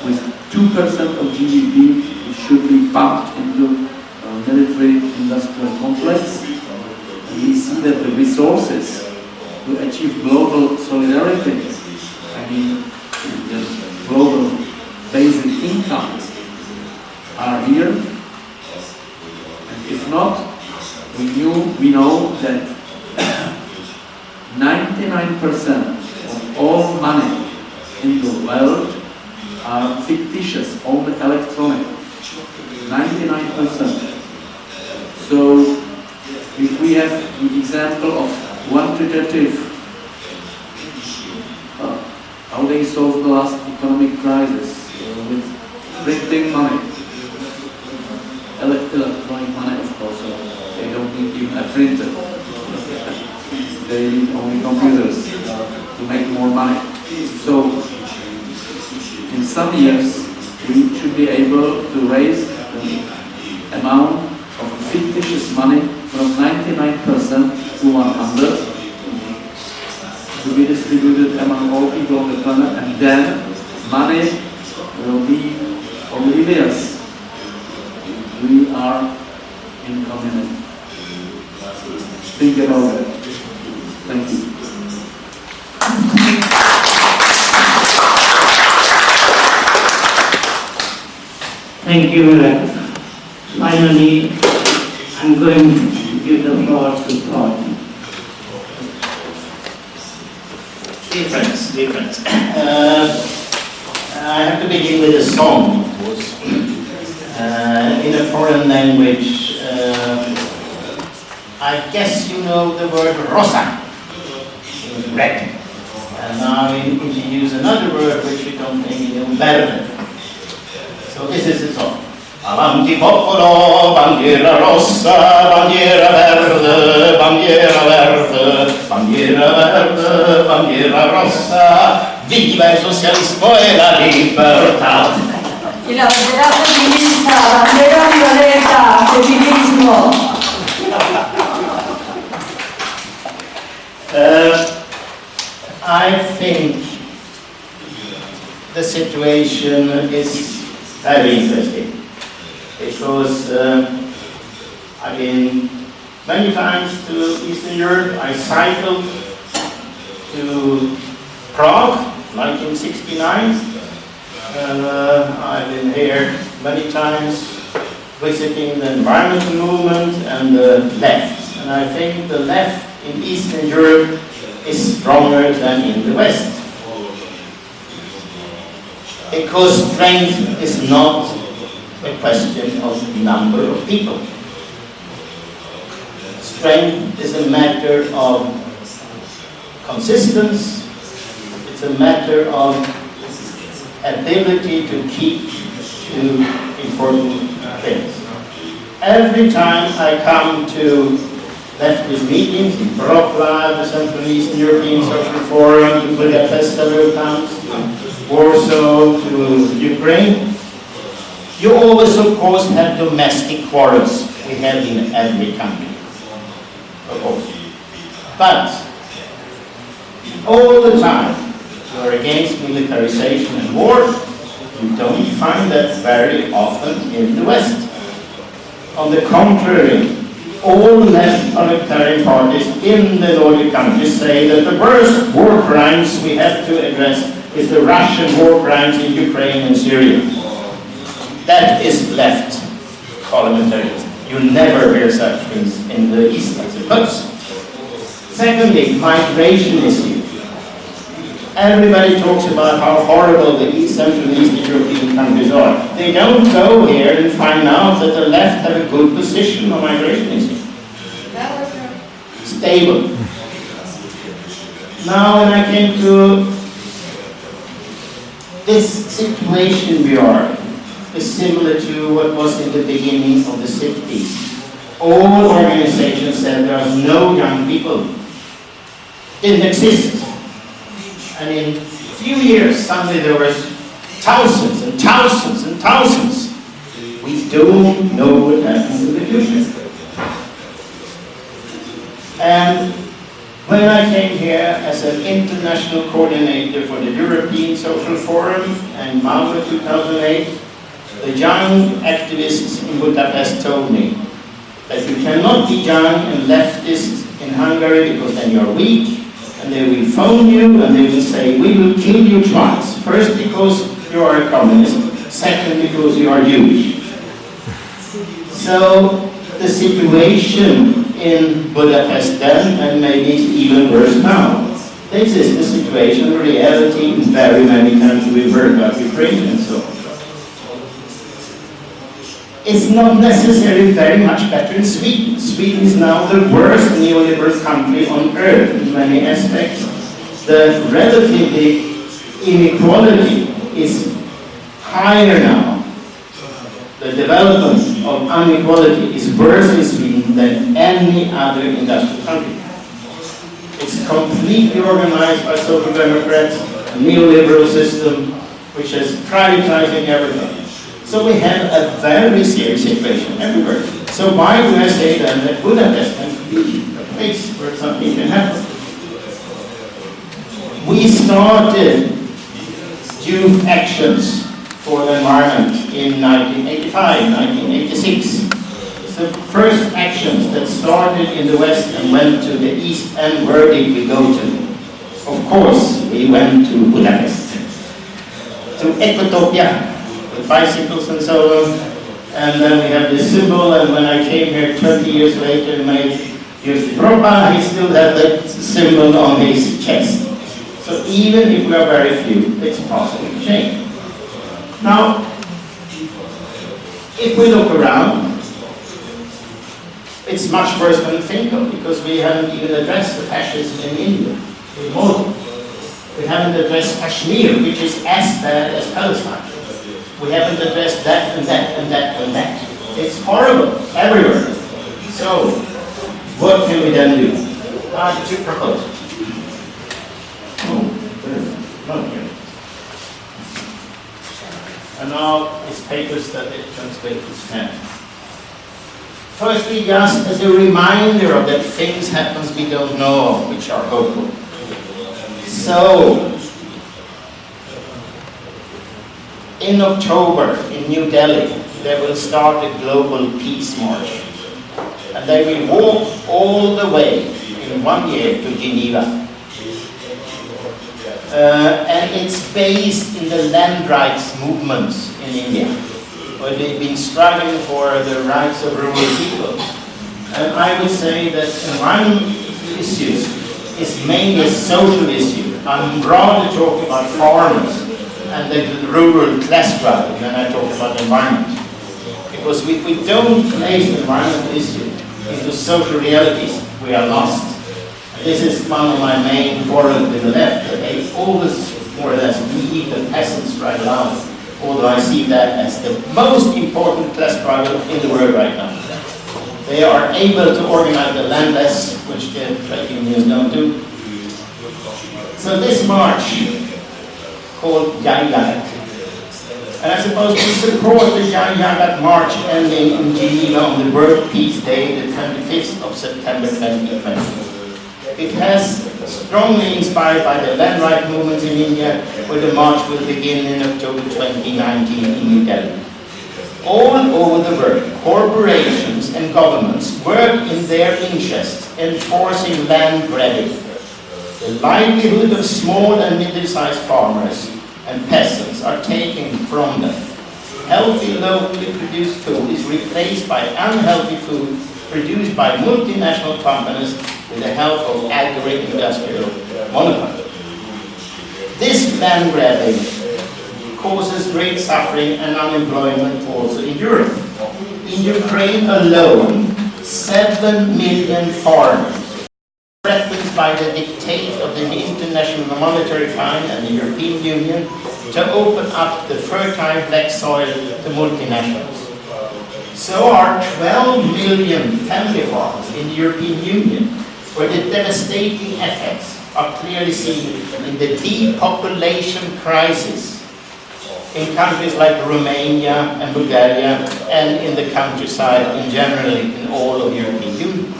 with 2% of GDP, which should be pumped into a military industrial complex. And we see that the resources to achieve global solidarity, I mean the global basic income, are here. And if not, we know that 99% of all money in the world are fictitious, only electronic. 99%. So if we have the example of quantitative, how they solved the last economic crisis with printing money, electronic money, of course. They don't need even a printer. They need only computers to make more money. So in some years we should be able to raise the amount of fictitious money from 99% to 100 to be distributed among all people on the planet, and then money will be oblivious. We are in communism. Think about it. Thank you. Thank you, Mirek. Finally, I'm going to give the floor to Todd. Dear friends, I have to begin with a song, of course, in a foreign language. I guess you know the word rosa, red. And now I introduce another word which we don't think you know, verde. So this is the song. Avanti popolo, bandiera rossa, bandiera verde, bandiera verde, bandiera verde, bandiera rossa, viva il socialismo e la libertà. Y la bandera feminista, bandera violeta, feminismo. I think the situation is very interesting. Because I've been many times to Eastern Europe. I cycled to Prague, 1969, and I've been here many times visiting the environmental movement and the left. And I think the left in Eastern Europe is stronger than in the West. Because strength is not a question of number of people. Strength is a matter of consistence. It's a matter of ability to keep to important things. Every time I come to leftist meetings in Wrocław, the Central Eastern European Social Forum, to Budapest several times, to Warsaw, to Ukraine, you always, of course, have domestic quarrels. We have in every country, of course. But all the time, you are against militarization and war. You don't find that very often in the West. On the contrary, all left authoritarian parties in the Nordic countries say that the worst war crimes we have to address is the Russian war crimes in Ukraine and Syria. That is left parliamentarianism. You never hear such things in the East, I suppose. Secondly, migration issue. Everybody talks about how horrible the Central and Eastern European countries are. They don't go here and find out that the left have a good position on migration issue. Stable. Now when I came to this situation we are in, is similar to what was in the beginning of the 60s. All organizations said there was no young people. Didn't exist. And in a few years, suddenly there was thousands and thousands and thousands. We don't know what happens in the future. And when I came here as an international coordinator for the European Social Forum in Malmö 2008, the young activists in Budapest told me that you cannot be young and leftist in Hungary because then you're weak, and they will phone you and they will say, we will kill you twice. First because you are a communist, second because you are Jewish. So the situation in Budapest then, and maybe it's even worse now. This is the situation, the reality in very many countries. We've heard about Ukraine and so on. It's not necessarily very much better in Sweden. Sweden is now the worst neoliberal country on earth in many aspects. The relatively inequality is higher now. The development of inequality is worse in Sweden than any other industrial country. It's completely organized by social democrats, a neoliberal system which is privatizing everything. So we have a very serious situation everywhere. So why do I say then that Budapest has to be a place where something can happen? We started youth actions for the environment in 1985, 1986. It's the first actions that started in the West and went to the East. And where did we go to? Of course, we went to Budapest, to Ecotopia, with bicycles and so on. And then we have this symbol, and when I came here 20 years later and made Jyrki Propa, he still had that symbol on his chest. So even if we are very few, it's possible to change. Now, if we look around, it's much worse than we think of, because we haven't even addressed the fascism in India, in Mola. We haven't addressed Kashmir, which is as bad as Palestine. We haven't addressed that and that and that and that. It's horrible everywhere. So, what can we then do? Two proposals. Not here. And now it's papers that it translates to stand. Firstly, just as a reminder of that things happen we don't know of, which are hopeful. So, in October in New Delhi, they will start a global peace march. And they will walk all the way in 1 year to Geneva. And it's based in the land rights movements in India, where they've been struggling for the rights of rural people. And I would say that environmental issues is mainly a social issue. I'm rather talking about farmers and the rural class struggle than I talk about the environment. Because if we don't place the environmental issue into social realities, we are lost. This is one of my main quarrels with the left, that they always more or less leave the peasants right alone, although I see that as the most important class struggle in the world right now. They are able to organize the landless, which the trade unions don't do. So this march, called Jai Jagat, and I suppose we support the Jai Jagat march ending in Geneva on the World Peace Day, the 25th of September 2020. It has strongly inspired by the land right movements in India, where the march will begin in October 2019 in New Delhi. All over the world, corporations and governments work in their interests, enforcing land grabbing. The livelihood of small and middle-sized farmers and peasants are taken from them. Healthy, locally produced food is replaced by unhealthy food produced by multinational companies with the help of agri-industrial monopolies. This land grabbing causes great suffering and unemployment also in Europe. In Ukraine alone, 7 million farmers threatened by the dictate of the International Monetary Fund and the European Union to open up the fertile black soil to multinationals. So are 12 million family farms in the European Union, where the devastating effects are clearly seen in the depopulation crisis in countries like Romania and Bulgaria, and in the countryside in generally in all of the European Union.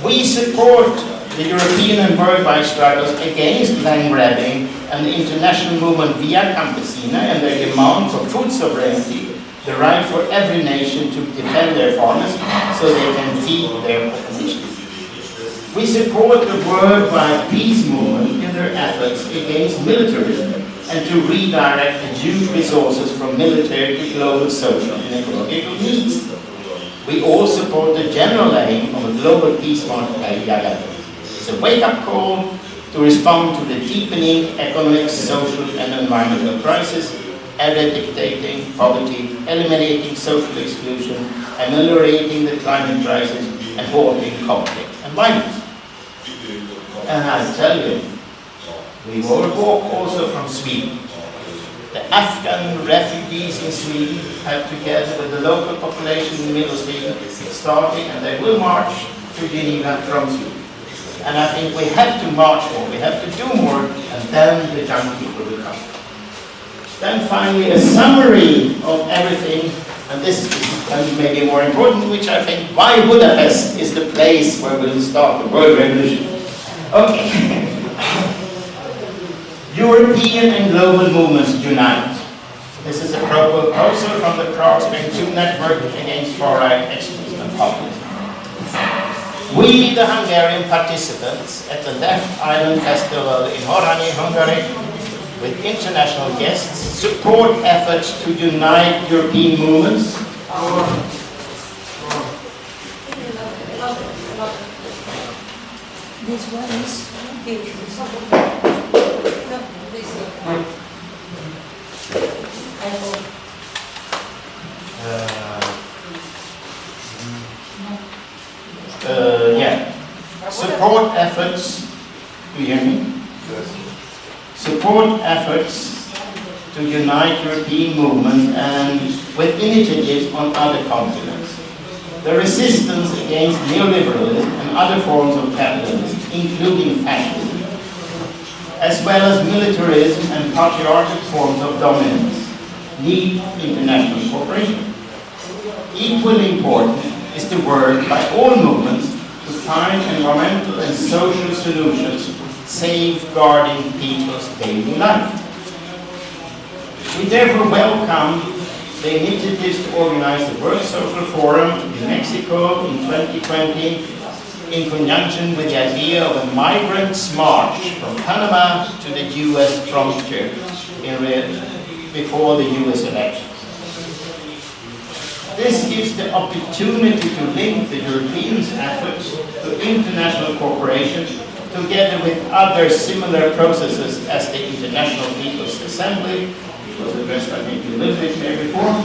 We support the European and worldwide struggles against land grabbing and the international movement Via Campesina and their demand for food sovereignty, the right for every nation to defend their farmers so they can feed their population. We support the worldwide peace movement in their efforts against militarism and to redirect the huge resources from military to global social and ecological needs. We all support the general aim of a global peace march by Gabriel. It's a wake-up call to respond to the deepening economic, social and environmental crisis, eradicating poverty, eliminating social exclusion, ameliorating the climate crisis, and halting conflict and violence. And I tell you, we will walk also from Sweden. The Afghan refugees in Sweden have, together with the local population in Middle Sweden, starting, and they will march to Geneva from Sweden. And I think we have to march more, we have to do more, and then the young people will come. Then finally, a summary of everything, and this is maybe more important, which I think, why Budapest is the place where we'll start the world revolution. Okay. European and global movements unite. This is a proposal from the Prague Spring 2 Network against far-right extremism and populism. We, the Hungarian participants at the Left Island Festival in Horányi, Hungary, with international guests, support efforts to unite European movements. This one is yeah. Support efforts. Do you hear me? Yes. Support efforts to unite European movements and with initiatives on other continents. The resistance against neoliberalism and other forms of capitalism, including fascism, as well as militarism and patriarchal forms of dominance, need international cooperation. Equally important is the work by all movements to find environmental and social solutions safeguarding people's daily life. We therefore welcome the initiatives to organize the World Social Forum in Mexico in 2020 in conjunction with the idea of a migrants' march from Panama to the US frontier before the US elections. This gives the opportunity to link the Europeans' efforts to international cooperation together with other similar processes as the International People's Assembly, which was addressed I think a little bit here before.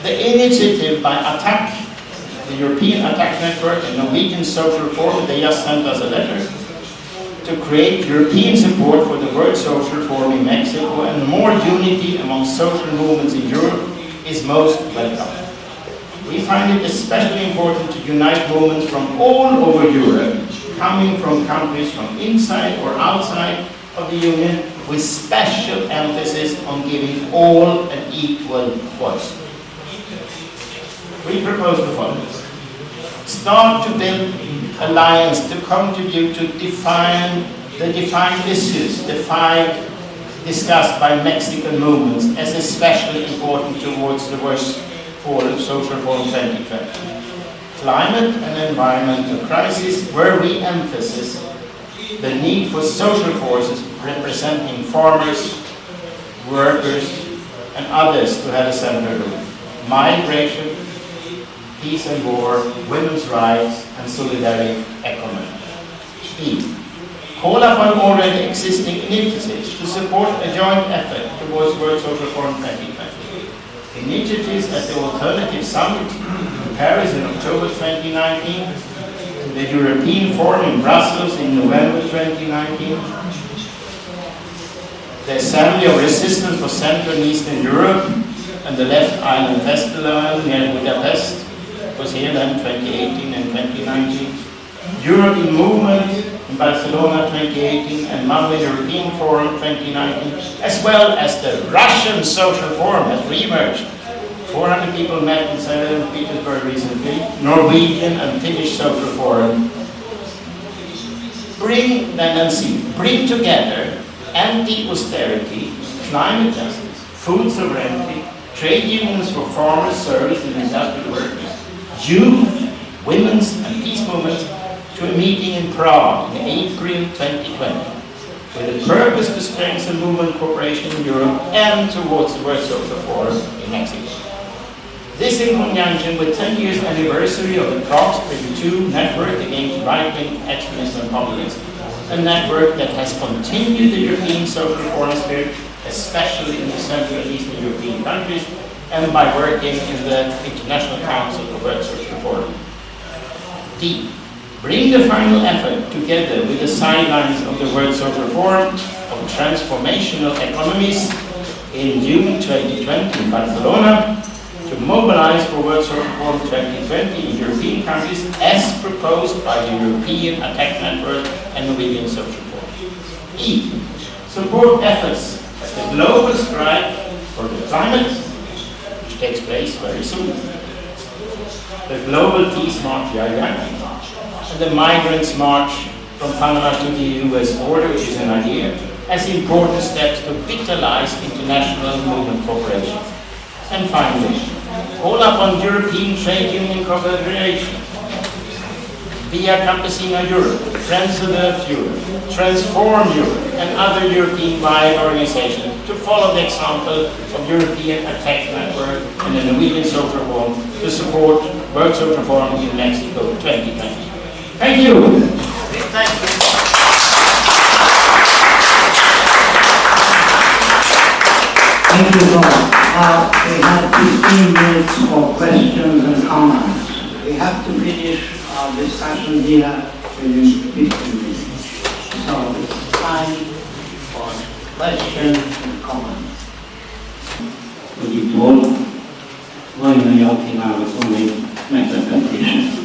The initiative by ATTAC, the European Attack Network and Norwegian Social Forum, they just sent us a letter to create European support for the World Social Forum in Mexico and more unity among social movements in Europe is most welcome. We find it especially important to unite movements from all over Europe, coming from countries from inside or outside of the Union, with special emphasis on giving all an equal voice. We propose the following. Start to build alliance to contribute to define the defined issues, the 5 discussed by Mexican movements as especially important towards the World Social Forum 2020. Climate and environmental crisis, where we emphasize the need for social forces representing farmers, workers, and others to have a central role. Migration, peace and war, women's rights, and solidarity economy. E. Call upon already existing initiatives to support a joint effort towards World Social Forum 2020. Initiatives at the Alternative Summit in Paris in October 2019, the European Forum in Brussels in November 2019, the Assembly of Resistance for Central and Eastern Europe and the Left Island Festival near Budapest was here then 2018 and 2019, European Movement in Barcelona 2018 and Malmö European Forum 2019, as well as the Russian Social Forum has re-emerged. 400 people met in St. Petersburg recently, Norwegian and Finnish Social Forum. Bring together anti-austerity, climate justice, food sovereignty, trade unions for farmers, service and industrial workers, youth, women's and peace movements to a meeting in Prague in April 2020 with the purpose to strengthen movement cooperation in Europe and towards the World Social Forum in Mexico. This in conjunction with 10 years anniversary of the Prague 32 network against right-wing extremism and populism, a network that has continued the European Social Forum spirit, especially in the Central and Eastern European countries, and by working in the International Council for World Social Forum. D. Bring the final effort together with the sidelines of the World Social Forum of Transformational Economies in June 2020 in Barcelona to mobilize for World Social Forum 2020 in European countries as proposed by the European Attack Network and Norwegian Social Forum. E. Support efforts as the global strike for the climate, which takes place very soon, the Global Peace March, and the Migrants March from Panama to the US border, which is an idea, as important steps to vitalize international movement cooperation. And finally, call upon European Trade Union Confederation, Via Campesina Europe, Friends of the Earth Europe, Transform Europe, and other European-wide organizations to follow the example of European Attack Network and the Norwegian Social Forum to support World Social Forum in Mexico 2020. Thank you. Thank you. Thank you, Lord. We have 15 minutes for questions and comments. We have to finish our discussion here within 15 minutes. So it's time for questions and comments. Tibor, nagyon jól kívánok volna meglepetést.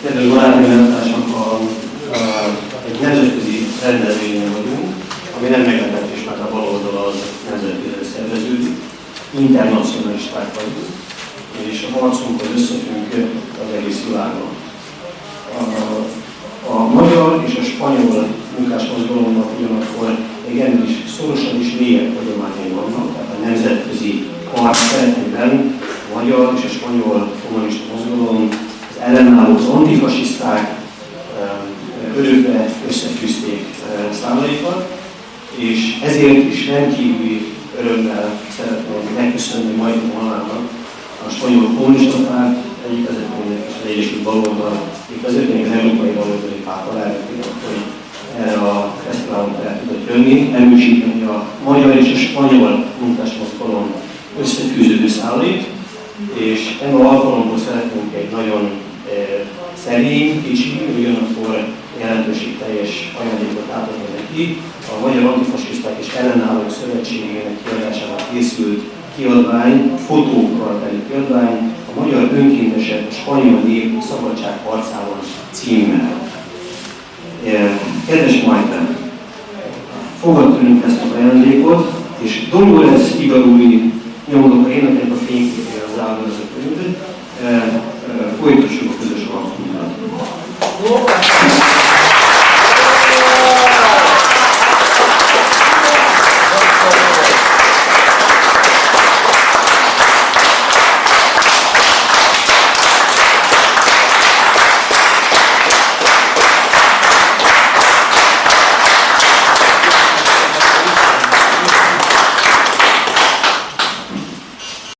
Kedves barátaim, egy nemzetközi rendezvényen vagyunk, ami nem meglepetés, mert a baloldal az nemzetközi szerveződik, internacionalisták vagyunk, és a harcunkhoz összefügg az egész világon. A magyar és a spanyol munkásmozgalomnak ugyanakkor még ennél is szorosan is mélyebb hagyományai vannak, tehát a nemzetközi harc keretében a magyar és a spanyol kommunista mozgalom, az ellenálló, az antifasiszták örökre összefűzték számlaikat, és ezért is rendkívüli örömmel szeretném megköszönni Maite Molának, a spanyol kommunista párt egyik vezetőjének és az Egyesült Baloldal, még az ötnék az európai baloldali párt alelnökének, hogy erre a fesztiválon el tudott jönni, erősíteni a magyar és a spanyol munkásmozgalom összefűződő szálait, és ebben az alkalomból szeretnénk egy nagyon szerény, kicsi, ugyanakkor jelentőségteljes ajándékot átadni neki. A Magyar Antifasiszták és Ellenállók Szövetségének kiadásával készült kiadvány, fotókkal teli kiadvány, a Magyar Önkéntesek a spanyol nép szabadságharcában címmel. Kedves Maite, fogad tőlünk ezt az ajándékot, és Dolores Igarúi nyomdoka énekelnek a fényképére az áldozat könyvet, folytassuk